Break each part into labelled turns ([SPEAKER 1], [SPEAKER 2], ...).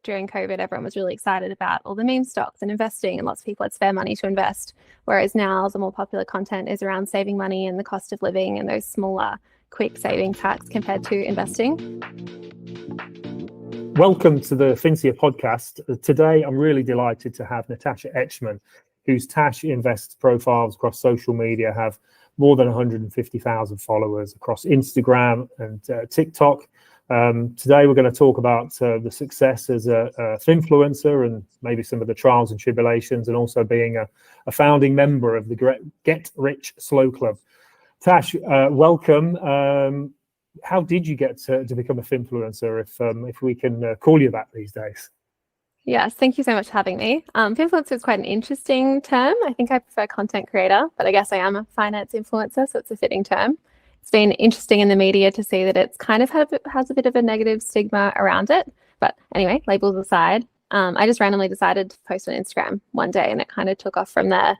[SPEAKER 1] during COVID, everyone was really excited about all the meme stocks and investing, and lots of people had spare money to invest. Whereas now the more popular content is around saving money and the cost of living and those smaller, quick savings hacks compared to investing.
[SPEAKER 2] Welcome to the Finfluencer podcast. Today, I'm really delighted to have Natasha Etschmann, whose Tashinvests profiles across social media have more than 150,000 followers across Instagram and TikTok. Today, we're going to talk about the success as a finfluencer and maybe some of the trials and tribulations, and also being a founding member of the Get Rich Slow Club. Tash, welcome. How did you get to become a finfluencer, if we can call you that these days?
[SPEAKER 1] Yes, thank you so much for having me. Finfluencer is quite an interesting term. I think I prefer content creator, but I guess I am a finance influencer, so it's a fitting term. It's been interesting in the media to see that it's kind of has a bit of a negative stigma around it. But anyway, labels aside, I just randomly decided to post on Instagram one day, and it kind of took off from there.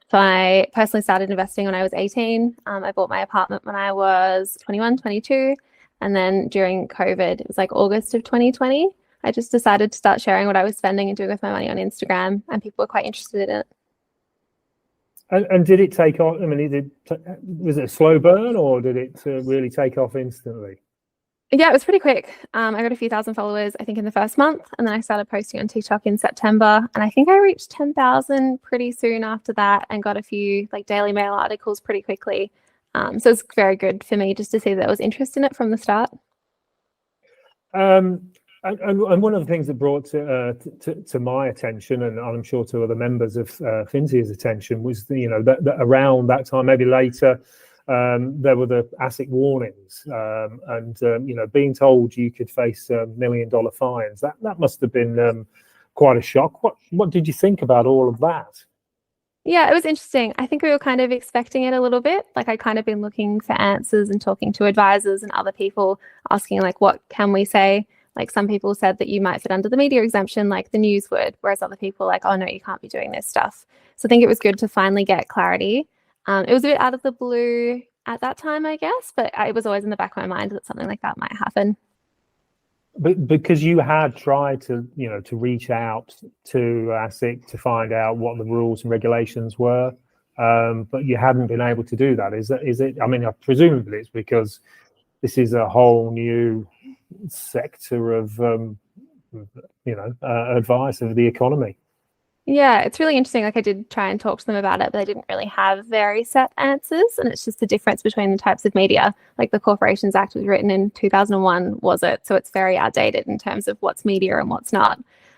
[SPEAKER 1] So I personally started investing when I was 18. I bought my apartment when I was 21, 22. And then during COVID, it was like August of 2020, I just decided to start sharing what I was spending and doing with my money on Instagram, and people were quite interested in it.
[SPEAKER 2] And did it take off? I mean, was it a slow burn, or did it really take off instantly?
[SPEAKER 1] Yeah, it was pretty quick. I got a few thousand followers, I think, in the first month, and then I started posting on TikTok in September, and I think I reached 10,000 pretty soon after that, and got a few like Daily Mail articles pretty quickly. So it's very good for me just to see that there was interest in it from the start.
[SPEAKER 2] And one of the things that brought to my attention, and I'm sure to other members of Finzia's attention, was that around that time, maybe later, there were the ASIC warnings, and being told you could face $1 million fines. That must have been quite a shock. What did you think about all of that?
[SPEAKER 1] Yeah, it was interesting. I think we were kind of expecting it a little bit. Like, I kind of been looking for answers and talking to advisors and other people, asking like, what can we say? Like, some people said that you might fit under the media exemption, like the news would, whereas other people were like, oh no, you can't be doing this stuff. So I think it was good to finally get clarity. It was a bit out of the blue at that time, I guess, but it was always in the back of my mind that something like that might happen.
[SPEAKER 2] But because you had tried to reach out to ASIC to find out what the rules and regulations were, but you hadn't been able to do that. Is it? I mean, presumably it's because this is a whole new sector of advice of the economy.
[SPEAKER 1] Yeah, it's really interesting. Like, I did try and talk to them about it, but they didn't really have very set answers. And it's just the difference between the types of media. Like, the Corporations Act was written in 2001, was it? So it's very outdated in terms of what's media and what's not.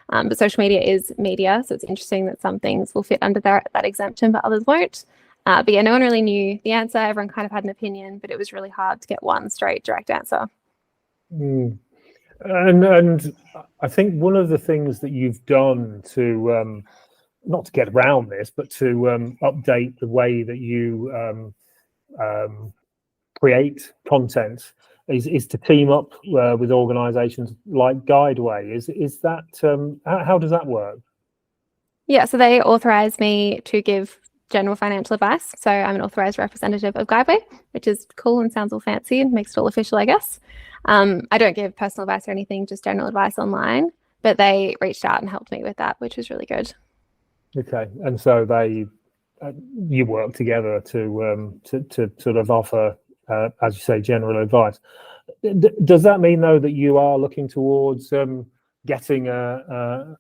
[SPEAKER 1] But social media is media. So it's interesting that some things will fit under that exemption, but others won't. But yeah, no one really knew the answer. Everyone kind of had an opinion, but it was really hard to get one straight, direct answer.
[SPEAKER 2] And I think one of the things that you've done to not to get around this, but to update the way that you create content is to team up with organizations like Guideway. Is that how does that work?
[SPEAKER 1] Yeah, so they authorize me to give general financial advice. So I'm an authorized representative of Guideway, which is cool and sounds all fancy and makes it all official, I guess. I don't give personal advice or anything, just general advice online, but they reached out and helped me with that, which was really good.
[SPEAKER 2] Okay, and so you work together to sort of offer, as you say, general advice. Does that mean, though, that you are looking towards getting a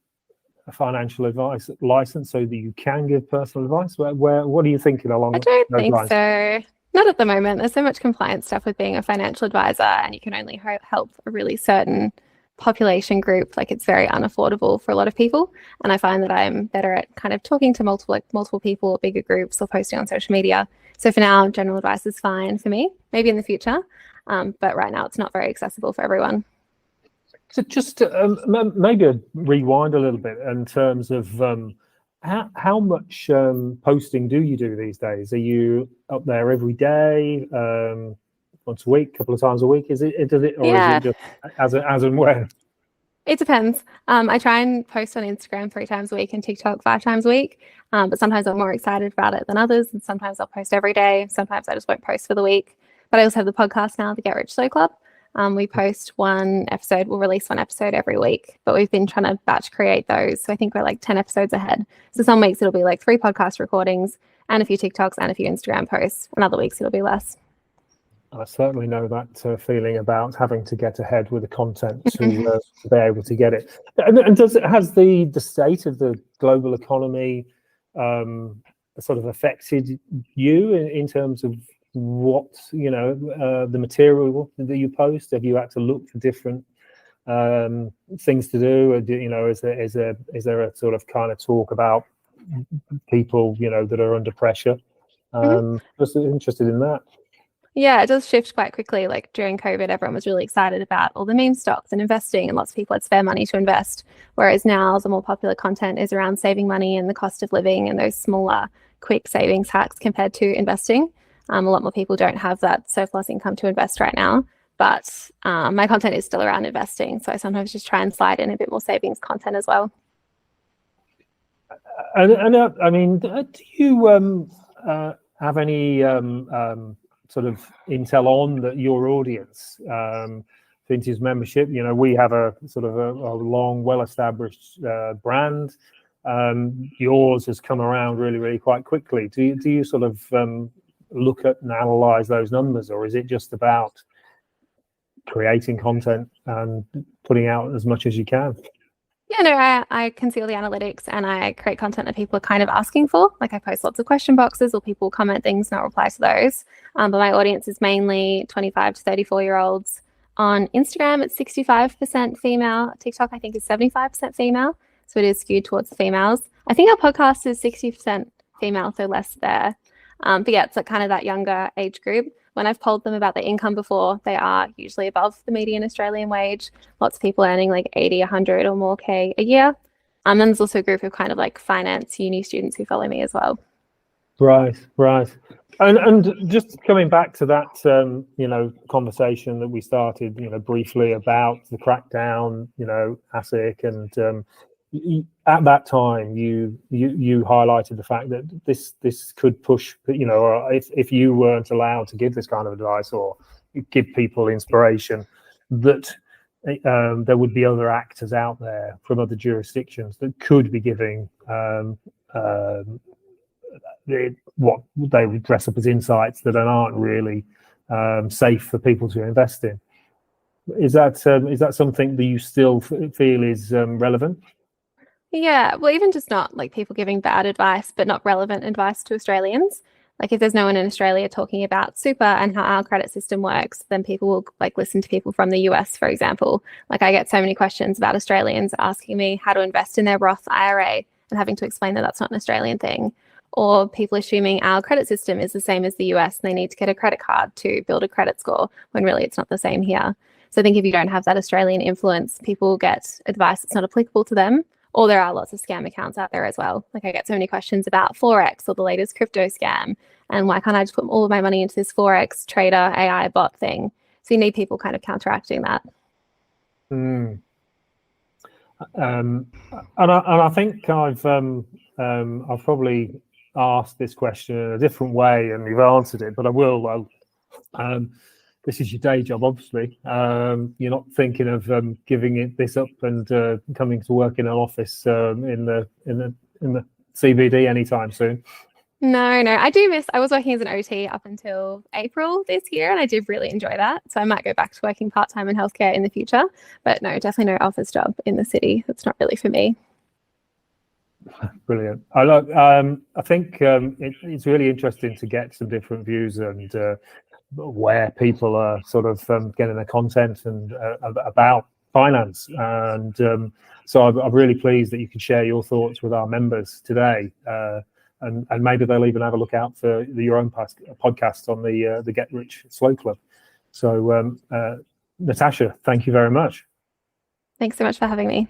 [SPEAKER 2] financial advice license so that you can give personal advice? What are you thinking along those lines? I don't think
[SPEAKER 1] so. Not at the moment. There's so much compliance stuff with being a financial advisor, and you can only help a really certain population group. Like, it's very unaffordable for a lot of people, and I find that I'm better at kind of talking to multiple people or bigger groups or posting on social media. So for now, general advice is fine for me, maybe in the future, but right now it's not very accessible for everyone.
[SPEAKER 2] So just maybe rewind a little bit in terms of how much posting do you do these days? Are you up there every day, once a week, a couple of times a week? Is it, or is it just as and when?
[SPEAKER 1] It depends. I try and post on Instagram 3 times a week and TikTok 5 times a week. But sometimes I'm more excited about it than others. And sometimes I'll post every day. Sometimes I just won't post for the week. But I also have the podcast now, the Get Rich Slow Club. We post one episode, we'll release one episode every week, but we've been trying to batch create those. So I think we're like 10 episodes ahead. So some weeks it'll be like 3 podcast recordings and a few TikToks and a few Instagram posts, and other weeks it'll be less.
[SPEAKER 2] I certainly know that feeling about having to get ahead with the content to be able to get it. And has the state of the global economy sort of affected you in terms of what, the material that you post? Have you had to look for different things to do? Or is there a sort of kind of talk about people, that are under pressure? Just interested in that.
[SPEAKER 1] Yeah, it does shift quite quickly. Like during COVID, everyone was really excited about all the meme stocks and investing, and lots of people had spare money to invest. Whereas now the more popular content is around saving money and the cost of living and those smaller, quick savings hacks compared to investing. A lot more people don't have that surplus income to invest right now. But my content is still around investing. So I sometimes just try and slide in a bit more savings content as well.
[SPEAKER 2] And I mean, do you have any sort of intel on your audience? Vintage membership, we have a sort of a long, well-established brand. Yours has come around really quite quickly. Do you sort of look at and analyze those numbers, or is it just about creating content and putting out as much as you can?
[SPEAKER 1] Yeah, no, I can see all the analytics and I create content that people are kind of asking for. Like I post lots of question boxes or people comment things and I'll reply to those. But my audience is mainly 25 to 34-year-olds. On Instagram, it's 65% female. TikTok, I think, is 75% female. So it is skewed towards the females. I think our podcast is 60% female, so less there. But yeah, it's like kind of that younger age group. When I've polled them about their income before, they are usually above the median Australian wage. Lots of people earning like 80, 100 or more K a year. And there's also a group of kind of like finance uni students who follow me as well.
[SPEAKER 2] Right. And just coming back to that, conversation that we started, briefly about the crackdown, ASIC, and at that time, you highlighted the fact that this could push, or if you weren't allowed to give this kind of advice or give people inspiration, that there would be other actors out there from other jurisdictions that could be giving what they would dress up as insights that aren't really safe for people to invest in. Is that something that you still feel is relevant?
[SPEAKER 1] Yeah, well, even just not like people giving bad advice, but not relevant advice to Australians. Like if there's no one in Australia talking about super and how our credit system works, then people will like listen to people from the US, for example. Like I get so many questions about Australians asking me how to invest in their Roth IRA and having to explain that that's not an Australian thing. Or people assuming our credit system is the same as the US and they need to get a credit card to build a credit score when really it's not the same here. So I think if you don't have that Australian influence, people get advice that's not applicable to them. Or there are lots of scam accounts out there as well. Like I get so many questions about Forex or the latest crypto scam. And why can't I just put all of my money into this Forex trader AI bot thing? So you need people kind of counteracting that.
[SPEAKER 2] And I think I've probably asked this question in a different way and you've answered it, but I will. This is your day job, obviously. You're not thinking of giving this up and coming to work in an office in the CBD anytime soon.
[SPEAKER 1] No, I was working as an OT up until April this year and I did really enjoy that. So I might go back to working part-time in healthcare in the future, but no, definitely no office job in the city. That's not really for me.
[SPEAKER 2] Brilliant. I think it's really interesting to get some different views and where people are sort of getting their content and about finance. And so I'm really pleased that you can share your thoughts with our members today. And maybe they'll even have a look out for your own podcast on the Get Rich Slow Club. So Natasha, thank you very much.
[SPEAKER 1] Thanks so much for having me.